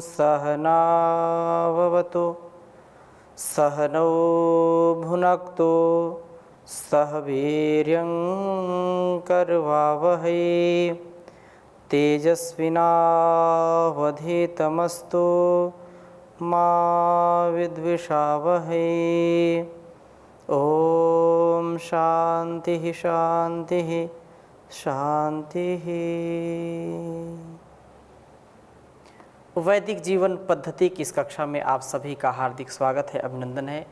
सहनाववतु सहनौ भुनक्तु सह वीर्यं करवावहै तेजस्विनावधीतमस्तु मा विद्विषावहै। ओम शांति शांति शांति। वैदिक जीवन पद्धति की इस कक्षा में आप सभी का हार्दिक स्वागत है, अभिनंदन है।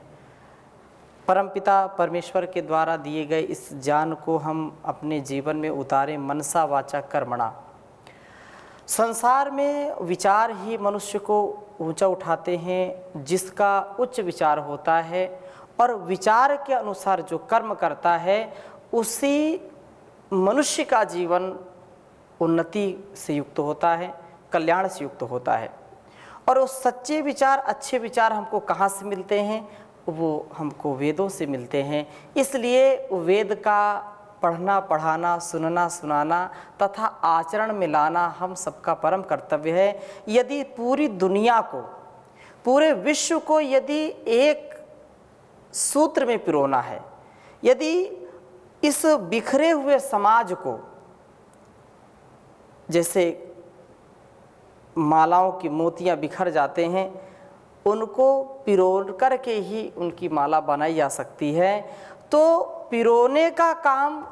परमपिता परमेश्वर के द्वारा दिए गए इस ज्ञान को हम अपने जीवन में उतारें मनसा वाचा कर्मणा। संसार में विचार ही मनुष्य को ऊंचा उठाते हैं, जिसका उच्च विचार होता है और विचार के अनुसार जो कर्म करता है उसी मनुष्य का जीवन उन्नति से युक्त होता है, कल्याण से युक्त होता है। और वो सच्चे विचार, अच्छे विचार हमको कहाँ से मिलते हैं? वो हमको वेदों से मिलते हैं। इसलिए वेद का पढ़ना, पढ़ाना, सुनना, सुनाना तथा आचरण में लाना हम सबका परम कर्तव्य है। यदि पूरी दुनिया को, पूरे विश्व को यदि एक सूत्र में पिरोना है, यदि इस बिखरे हुए समाज को जैसे मालाओं की मोतियां बिखर जाते हैं, उनको पिरो कर के ही उनकी माला बनाई जा सकती है, तो पिरोने का काम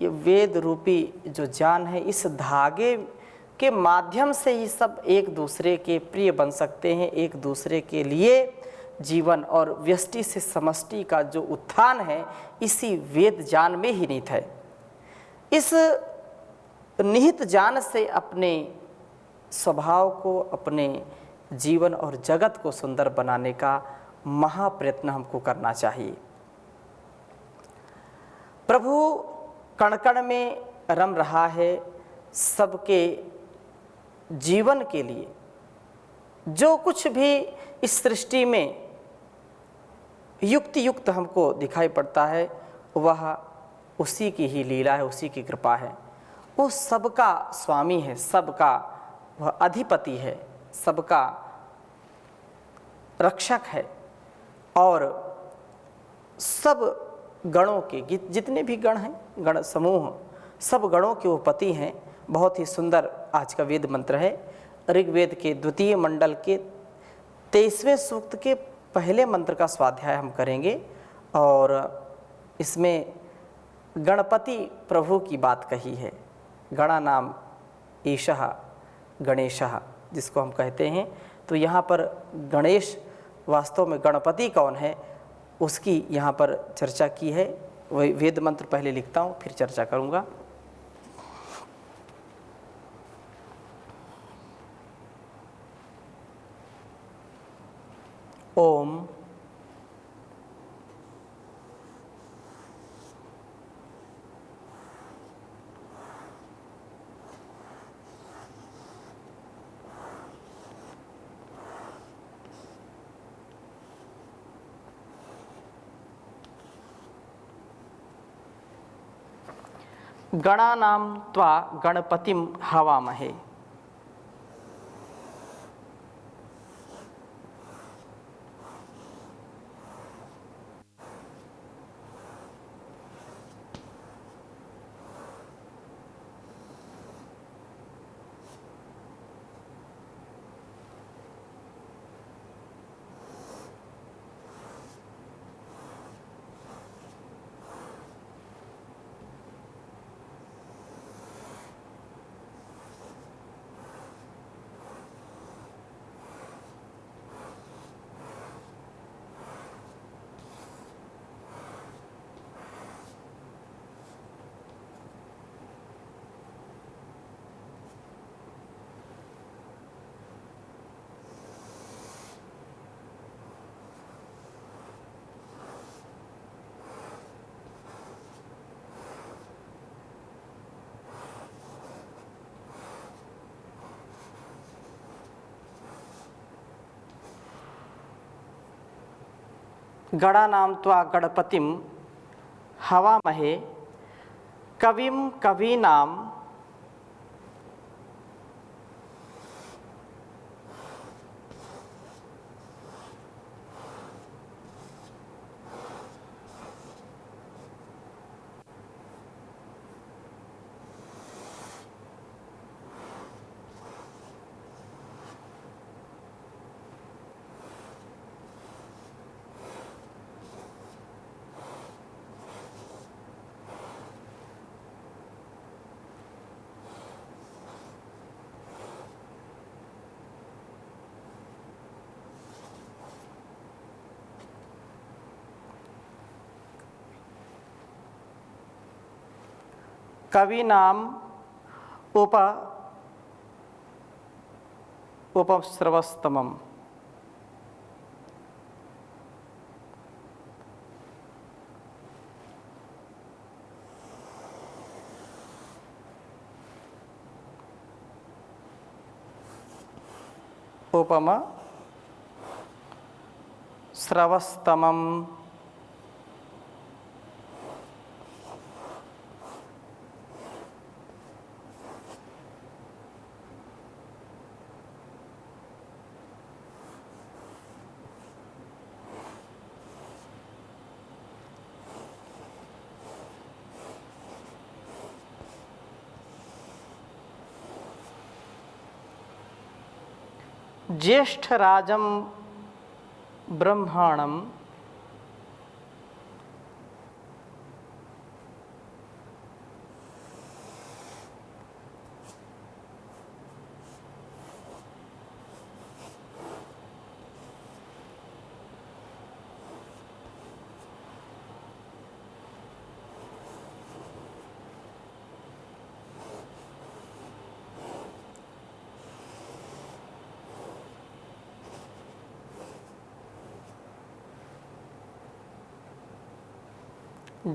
ये वेद रूपी जो ज्ञान है, इस धागे के माध्यम से ही सब एक दूसरे के प्रिय बन सकते हैं। एक दूसरे के लिए जीवन और व्यष्टि से समष्टि का जो उत्थान है, इसी वेद ज्ञान में ही निहित है। इस निहित ज्ञान से अपने स्वभाव को, अपने जीवन और जगत को सुंदर बनाने का महाप्रयत्न हमको करना चाहिए। प्रभु कण कण में रम रहा है, सबके जीवन के लिए जो कुछ भी इस सृष्टि में युक्त हमको दिखाई पड़ता है, वह उसी की ही लीला है, उसी की कृपा है। वो सबका स्वामी है, सबका वह अधिपति है, सबका रक्षक है और सब गणों के, जितने भी गण हैं, गण समूह, सब गणों के वो पति हैं। बहुत ही सुंदर आज का वेद मंत्र है। ऋग्वेद के द्वितीय मंडल के 23वें सूक्त के पहले मंत्र का स्वाध्याय हम करेंगे और इसमें गणपति प्रभु की बात कही है। गणा नाम ईशः गणेशः जिसको हम कहते हैं। तो यहाँ पर गणेश वास्तव में गणपति कौन है, उसकी यहाँ पर चर्चा की है। वही वेद मंत्र पहले लिखता हूँ, फिर चर्चा करूँगा। ओम गणानां त्वा गणपतिं हवामहे। गणानां त्वा गणपतिं हवामहे कविं कवीनां कवीनाम उपस्रवस्तमम्। उपम स्रवस्तमम्। ज्येष्ठराजं ब्रह्माणं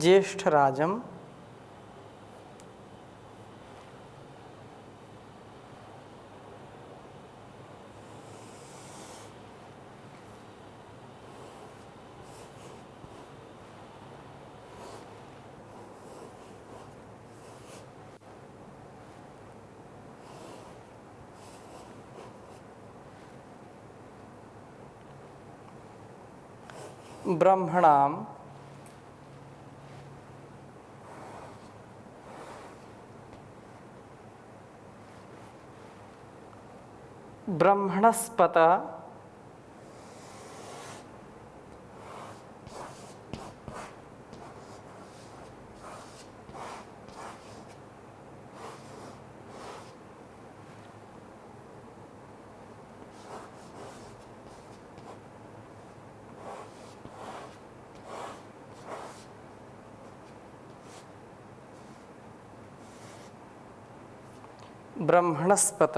ज्येष्ठराजं ब्रह्मणां ब्रह्मणस्पत ब्रह्मणस्पत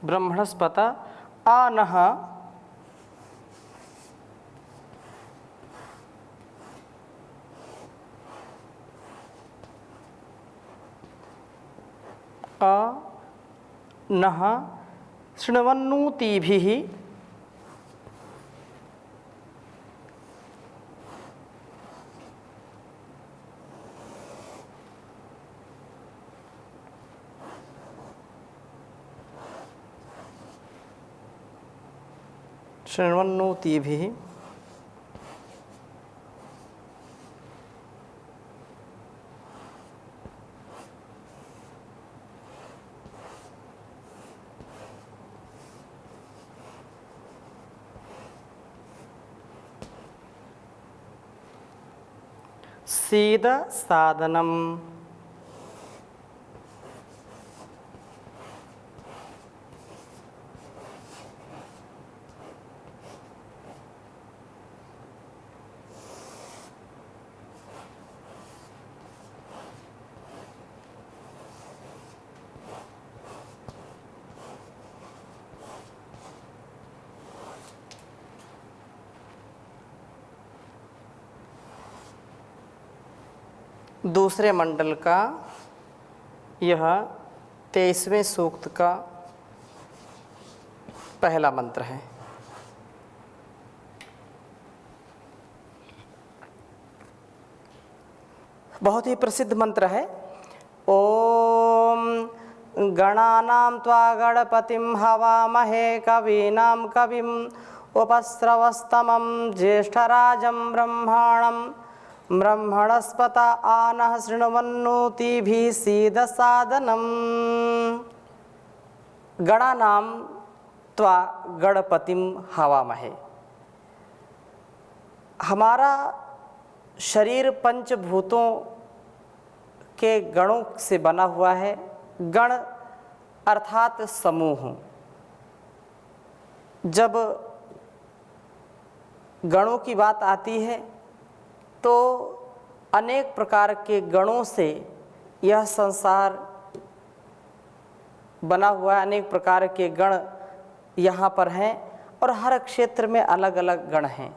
ब्रह्मणस्पत आनः नः शृण्वन्नोतिभिः शृण्वन्नोतिभिः सीद साधनम्। दूसरे मंडल का यह 23वें सूक्त का पहला मंत्र है। बहुत ही प्रसिद्ध मंत्र है। ओम गणानां त्वा गणपतिं हवामहे कवीनां कविम् उपस्रवस्तमं ज्येष्ठराजं ब्रह्माणं ब्रह्मणस्पत आनः शृण्वन्नोतिभिः सीदसादनम्। गणानां त्वा गणपतिं हवामहे। हमारा शरीर पंचभूतों के गणों से बना हुआ है। गण अर्थात समूह। जब गणों की बात आती है तो अनेक प्रकार के गणों से यह संसार बना हुआ है। अनेक प्रकार के गण यहाँ पर हैं और हर क्षेत्र में अलग अलग गण हैं।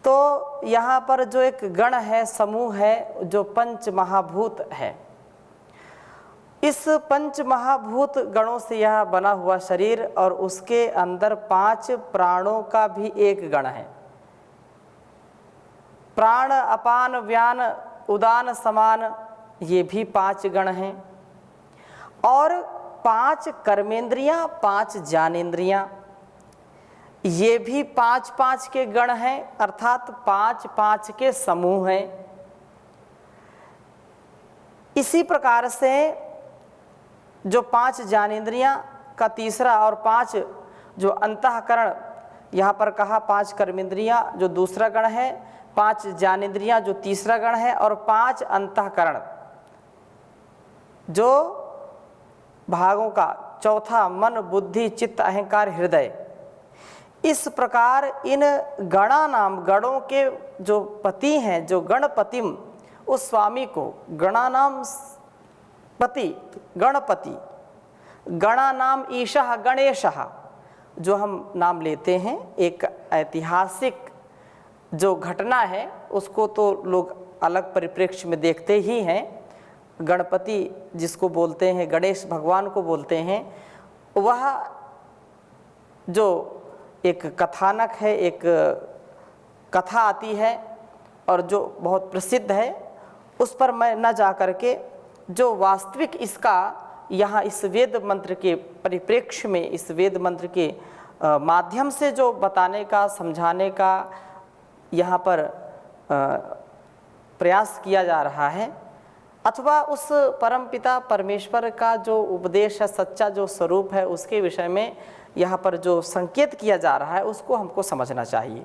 तो यहाँ पर जो एक गण है, समूह है, जो पंच महाभूत है, इस पंच महाभूत गणों से यह बना हुआ शरीर और उसके अंदर 5 प्राणों का भी एक गण है। प्राण, अपान, व्यान, उदान, समान, ये भी 5 गण हैं। और 5 कर्मेंद्रियां, 5 ज्ञानेंद्रियां, ये भी 5-5 के गण हैं, अर्थात 5-5 के समूह हैं। इसी प्रकार से जो 5 ज्ञानेंद्रियां का तीसरा और 5 जो अंतःकरण, यहाँ पर कहा 5 कर्मेंद्रियां जो दूसरा गण है, 5 ज्ञानेंद्रियां जो तीसरा गण है और 5 अंतःकरण जो भागों का चौथा, मन, बुद्धि, चित्त, अहंकार, हृदय। इस प्रकार इन गणानाम, गणों के जो पति हैं, जो गणपतिम, उस स्वामी को गणानाम पति, गणपति, गणानाम ईशः गणेशः, जो हम नाम लेते हैं, एक ऐतिहासिक जो घटना है उसको तो लोग अलग परिप्रेक्ष्य में देखते ही हैं। गणपति जिसको बोलते हैं, गणेश भगवान को बोलते हैं, वह जो एक कथानक है, एक कथा आती है और जो बहुत प्रसिद्ध है, उस पर मैं न जा कर के जो वास्तविक इसका यहाँ इस वेद मंत्र के परिप्रेक्ष्य में, इस वेद मंत्र के माध्यम से जो बताने का, समझाने का यहाँ पर प्रयास किया जा रहा है, अथवा उस परमपिता परमेश्वर का जो उपदेश है, सच्चा जो स्वरूप है, उसके विषय में यहाँ पर जो संकेत किया जा रहा है, उसको हमको समझना चाहिए।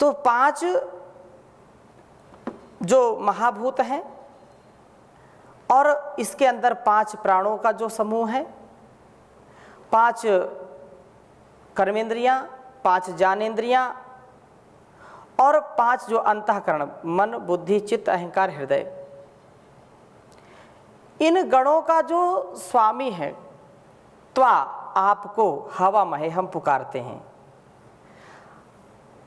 तो 5 जो महाभूत हैं और इसके अंदर 5 प्राणों का जो समूह है, 5 कर्मेंद्रियां, 5 ज्ञानेंद्रियां और 5 जो अंतःकरण, मन, बुद्धि, चित्त, अहंकार, हृदय। इन गणों का जो स्वामी है, त्वा, आपको हवा महे हम पुकारते हैं।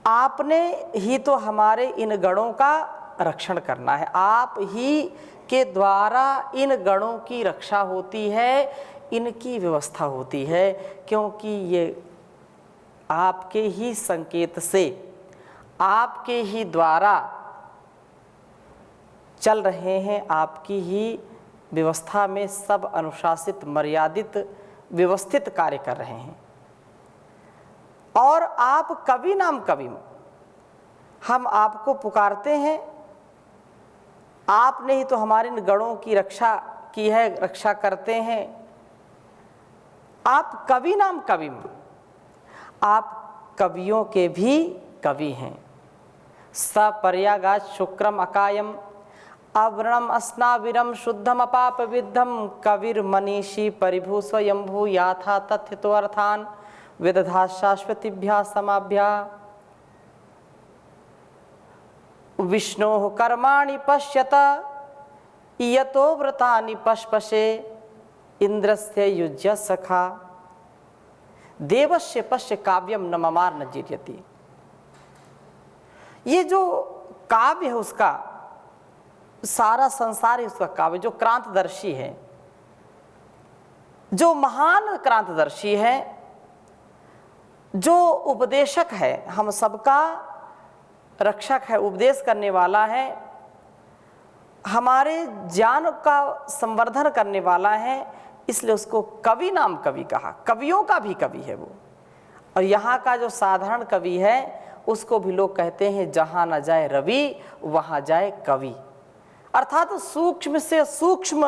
आपने ही तो हमारे इन गणों का रक्षण करना है। आप ही के द्वारा इन गणों की रक्षा होती है, इनकी व्यवस्था होती है, क्योंकि ये आपके ही संकेत से, आपके ही द्वारा चल रहे हैं। आपकी ही व्यवस्था में सब अनुशासित, मर्यादित, व्यवस्थित कार्य कर रहे हैं। और आप कवि नाम कवि, हम आपको पुकारते हैं। आपने ही तो हमारे इन गणों की रक्षा की है, रक्षा करते हैं। आप कवि नाम कवि, आप कवियों के भी कवि हैं। सपर्यागात शुक्रम अकायम अवर्णम अस्नाविरम शुद्धम अपाप विद्धम कविर मनीषी परिभू स्वयंभू याथा तथ्य तो अर्थान विदधा शाश्वतीभ्या समाभ्या विष्णोः कर्माणि पश्यत यतो व्रतानि पश्पशे इंद्रस्य युज्य सखा देवस्य पश्य काव्यम न ममार न जीर्यति। ये जो काव्य है, उसका सारा संसार ही उसका काव्य, जो क्रांतदर्शी है, जो महान क्रांतदर्शी है, जो उपदेशक है, हम सबका रक्षक है, उपदेश करने वाला है, हमारे ज्ञान का संवर्धन करने वाला है, इसलिए उसको कवि नाम कवि कहा। कवियों का भी कवि है वो। और यहाँ का जो साधारण कवि है उसको भी लोग कहते हैं जहाँ न जाए रवि वहाँ जाए कवि। अर्थात सूक्ष्म से सूक्ष्म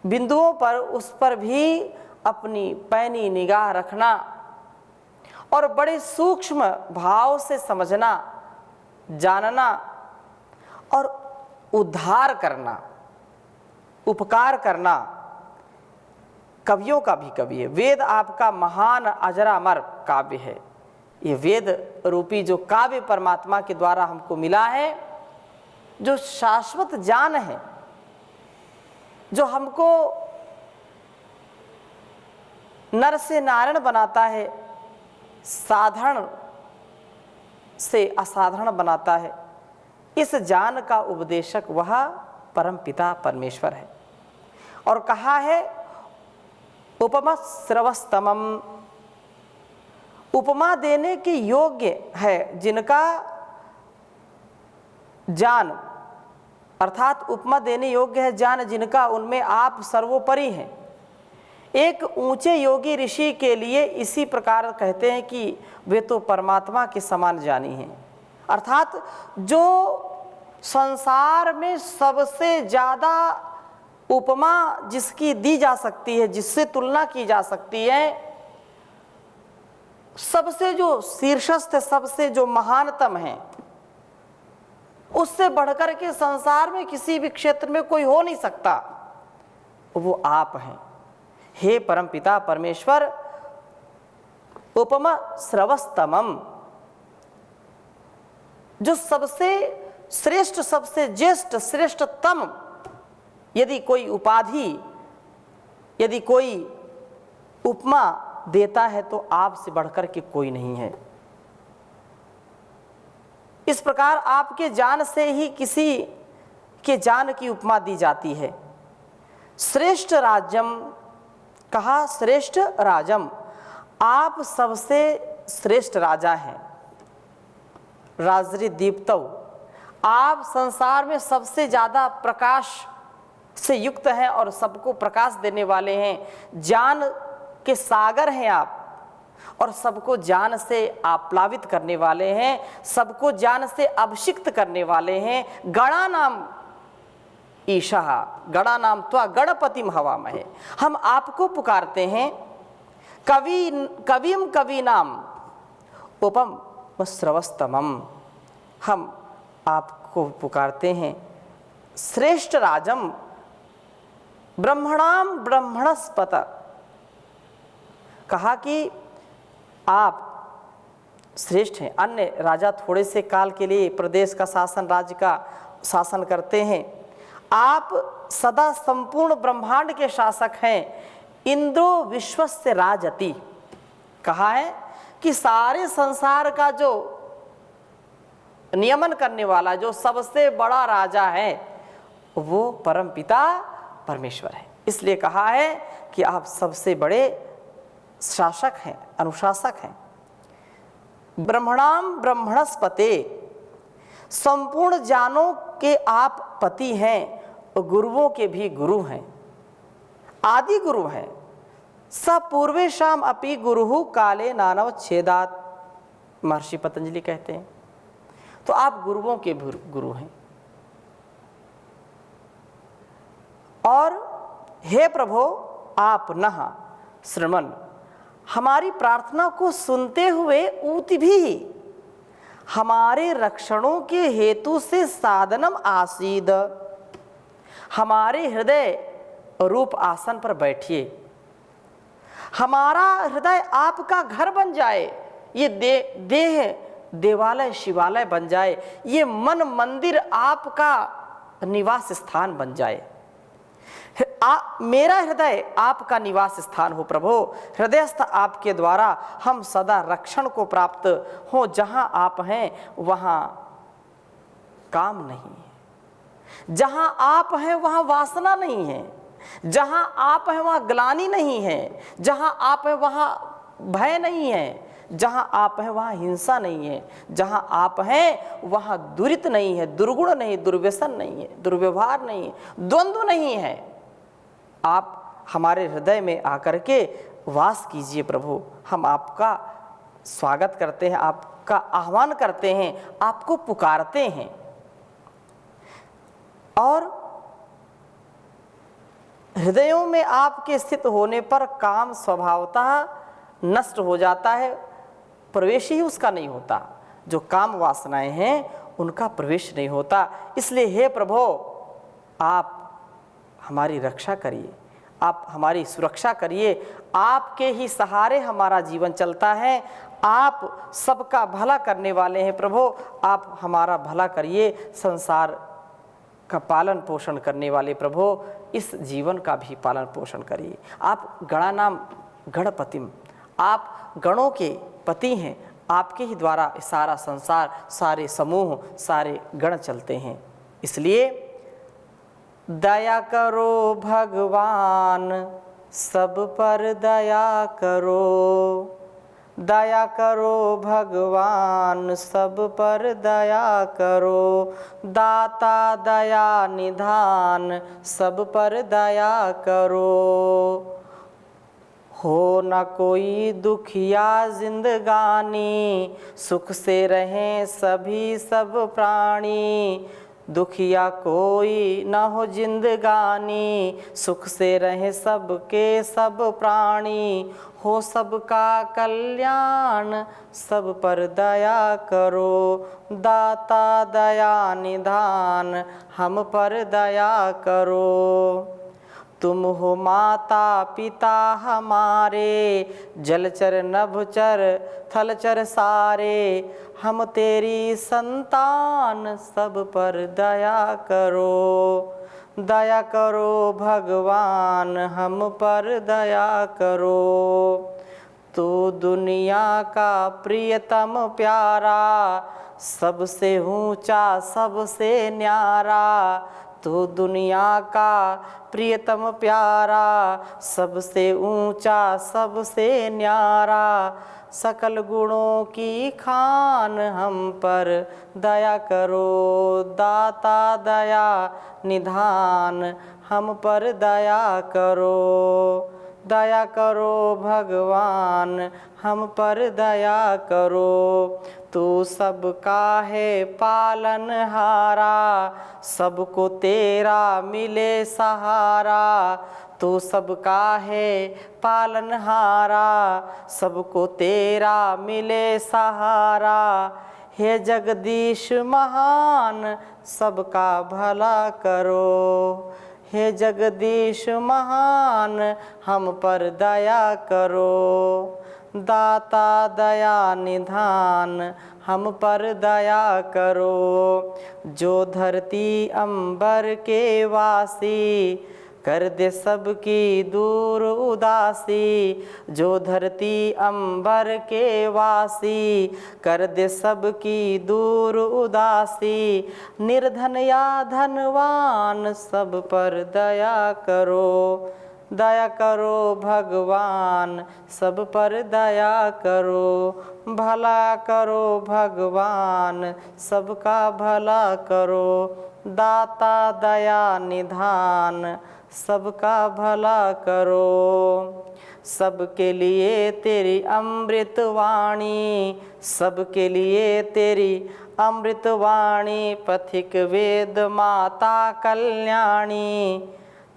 बिंदुओं पर, उस पर भी अपनी पैनी निगाह रखना और बड़े सूक्ष्म भाव से समझना, जानना और उद्धार करना, उपकार करना, कवियों का भी कवि है। वेद आपका महान अजरामर काव्य है। ये वेद रूपी जो काव्य परमात्मा के द्वारा हमको मिला है, जो शाश्वत ज्ञान है, जो हमको नर से नारायण बनाता है, साधारण से असाधारण बनाता है, इस ज्ञान का उपदेशक वह परम पिता परमेश्वर है। और कहा है उपमा श्रवस्तमम, उपमा देने के योग्य है जिनका ज्ञान, अर्थात उपमा देने योग्य है ज्ञान जिनका, उनमें आप सर्वोपरि हैं। एक ऊंचे योगी ऋषि के लिए इसी प्रकार कहते हैं कि वे तो परमात्मा के समान ज्ञानी हैं। अर्थात जो संसार में सबसे ज़्यादा उपमा जिसकी दी जा सकती है, जिससे तुलना की जा सकती है, सबसे जो शीर्षस्थ है, सबसे जो महानतम है, उससे बढ़कर के संसार में किसी भी क्षेत्र में कोई हो नहीं सकता, वो आप हैं। हे परमपिता परमेश्वर, उपमा श्रवस्तमम, जो सबसे श्रेष्ठ, सबसे ज्येष्ठ, श्रेष्ठतम यदि कोई उपाधि, यदि कोई उपमा देता है तो आपसे बढ़कर के कोई नहीं है। इस प्रकार आपके ज्ञान से ही किसी के ज्ञान की उपमा दी जाती है। श्रेष्ठ राज्यम, कहा श्रेष्ठ राजम, आप सबसे श्रेष्ठ राजा हैं। राजरी दीप्तव, आप संसार में सबसे ज़्यादा प्रकाश से युक्त हैं और सबको प्रकाश देने वाले हैं। ज्ञान के सागर हैं आप, और सबको ज्ञान से आप्लावित करने वाले हैं, सबको ज्ञान से अभिषिक्त करने वाले हैं। गणा नाम ईशा, गणा नाम त्वा गणपतिम हवामहे, हम आपको पुकारते हैं। कविम कवि नाम उपम श्रवस्तमम, हम आपको पुकारते हैं। श्रेष्ठ राजम ब्रह्मणाम ब्रह्मणस्पत, कहा कि आप श्रेष्ठ हैं। अन्य राजा थोड़े से काल के लिए प्रदेश का शासन, राज्य का शासन करते हैं, आप सदा संपूर्ण ब्रह्मांड के शासक हैं। इंद्रो विश्वस्य राजति, कहा है कि सारे संसार का जो नियमन करने वाला, जो सबसे बड़ा राजा है, वो परम पिता परमेश्वर है। इसलिए कहा है कि आप सबसे बड़े शासक हैं, अनुशासक हैं। ब्रह्मणाम ब्रह्मणस्पते, संपूर्ण जानों के आप पति हैं, गुरुओं के भी गुरु हैं, आदि गुरु हैं। स पूर्वेशाम अपि गुरुहु काले नानव छेदात, महर्षि पतंजलि कहते हैं। तो आप गुरुओं के गुरु हैं। और हे प्रभो, आप नह श्रमण, हमारी प्रार्थना को सुनते हुए ऊति भी हमारे रक्षणों के हेतु से साधनम आसीद, हमारे हृदय रूप आसन पर बैठिए, हमारा हृदय आपका घर बन जाए, ये देह देवालय शिवालय बन जाए, ये मन मंदिर आपका निवास स्थान बन जाए। मेरा हृदय आपका निवास स्थान हो प्रभु। हृदयस्थ आपके द्वारा हम सदा रक्षण को प्राप्त हो। जहाँ आप हैं वहाँ काम नहीं है, जहाँ आप हैं वहाँ वासना नहीं है, जहाँ आप हैं वहाँ ग्लानि नहीं है, जहाँ आप हैं वहाँ भय नहीं है, जहाँ आप हैं वहाँ हिंसा नहीं है, जहाँ आप हैं वहाँ दुरित नहीं है, दुर्गुण नहीं, दुर्व्यसन नहीं है, दुर्व्यवहार नहीं है, द्वंद्व नहीं है। आप हमारे हृदय में आकर के वास कीजिए प्रभु। हम आपका स्वागत करते हैं, आपका आह्वान करते हैं, आपको पुकारते हैं। और हृदयों में आपके स्थित होने पर काम स्वभावतः नष्ट हो जाता है, प्रवेश ही उसका नहीं होता। जो काम वासनाएं हैं उनका प्रवेश नहीं होता। इसलिए हे प्रभु, आप हमारी रक्षा करिए, आप हमारी सुरक्षा करिए। आपके ही सहारे हमारा जीवन चलता है। आप सबका भला करने वाले हैं प्रभु, आप हमारा भला करिए। संसार का पालन पोषण करने वाले प्रभु, इस जीवन का भी पालन पोषण करिए। आप गणानाम गणपतिम, आप गणों के पति हैं। आपके ही द्वारा सारा संसार, सारे समूह, सारे गण चलते हैं। इसलिए दया करो भगवान, सब पर दया करो। दया करो भगवान, सब पर दया करो। दाता दया निधान, सब पर दया करो। हो न कोई दुखिया जिंदगानी, सुख से रहें सभी सब प्राणी। दुखिया कोई न हो जिंदगानी, सुख से रहें सबके सब प्राणी। हो सबका कल्याण, सब पर दया करो। दाता दया निधान, हम पर दया करो। तुम हो माता पिता हमारे, जलचर नभचर थलचर सारे। हम तेरी संतान, सब पर दया करो। दया करो भगवान, हम पर दया करो। तो दुनिया का प्रियतम प्यारा, सबसे ऊंचा सबसे न्यारा। तो दुनिया का प्रियतम प्यारा, सबसे ऊंचा सबसे न्यारा। सकल गुणों की खान, हम पर दया करो। दाता दया निधान, हम पर दया करो। दया करो भगवान, हम पर दया करो। तू सबका है पालनहारा, सबको तेरा मिले सहारा। तू सबका है पालनहारा, सबको तेरा मिले सहारा। हे जगदीश महान, सबका भला करो। हे जगदीश महान, हम पर दया करो। दाता दया निधान, हम पर दया करो। जो धरती अंबर के वासी, कर दे सबकी दूर उदासी। जो धरती अंबर के वासी, कर दे सबकी दूर उदासी। निर्धन या धनवान, सब पर दया करो। दया करो भगवान, सब पर दया करो। भला करो भगवान, सबका भला करो। दाता दया निधान, सबका भला करो। सबके लिए तेरी अमृत वाणी, सबके लिए तेरी अमृत वाणी। पथिक वेद माता कल्याणी,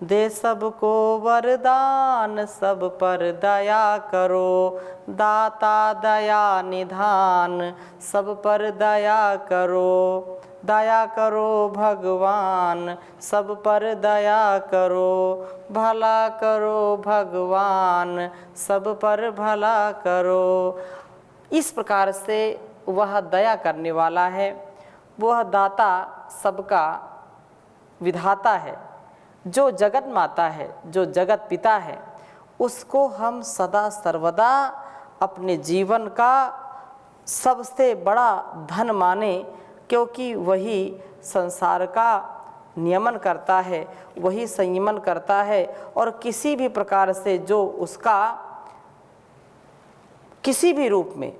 दे सबको वरदान, सब पर दया करो। दाता दया निधान, सब पर दया करो। दया करो भगवान, सब पर दया करो। भला करो भगवान, सब पर भला करो। इस प्रकार से वह दया करने वाला है, वह दाता सबका विधाता है। जो जगत माता है, जो जगत पिता है, उसको हम सदा सर्वदा अपने जीवन का सबसे बड़ा धन माने, क्योंकि वही संसार का नियमन करता है, वही संयमन करता है। और किसी भी प्रकार से जो उसका किसी भी रूप में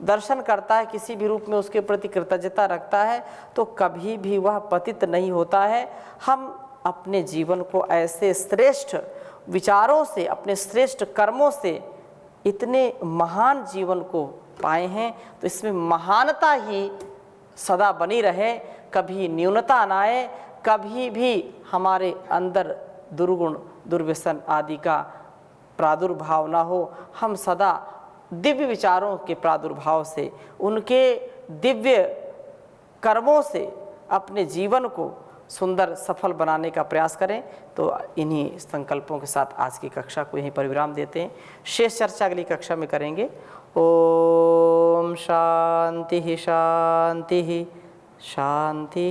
दर्शन करता है, किसी भी रूप में उसके प्रति कृतज्ञता रखता है, तो कभी भी वह पतित नहीं होता है। हम अपने जीवन को ऐसे श्रेष्ठ विचारों से, अपने श्रेष्ठ कर्मों से इतने महान जीवन को पाए हैं, तो इसमें महानता ही सदा बनी रहे, कभी न्यूनता ना आए, कभी भी हमारे अंदर दुर्गुण दुर्व्यसन आदि का प्रादुर्भाव ना हो। हम सदा दिव्य विचारों के प्रादुर्भाव से, उनके दिव्य कर्मों से अपने जीवन को सुंदर सफल बनाने का प्रयास करें। तो इन्हीं संकल्पों के साथ आज की कक्षा को यहीं पर विराम देते हैं। शेष चर्चा अगली कक्षा में करेंगे। ओम शांति शांति शांति।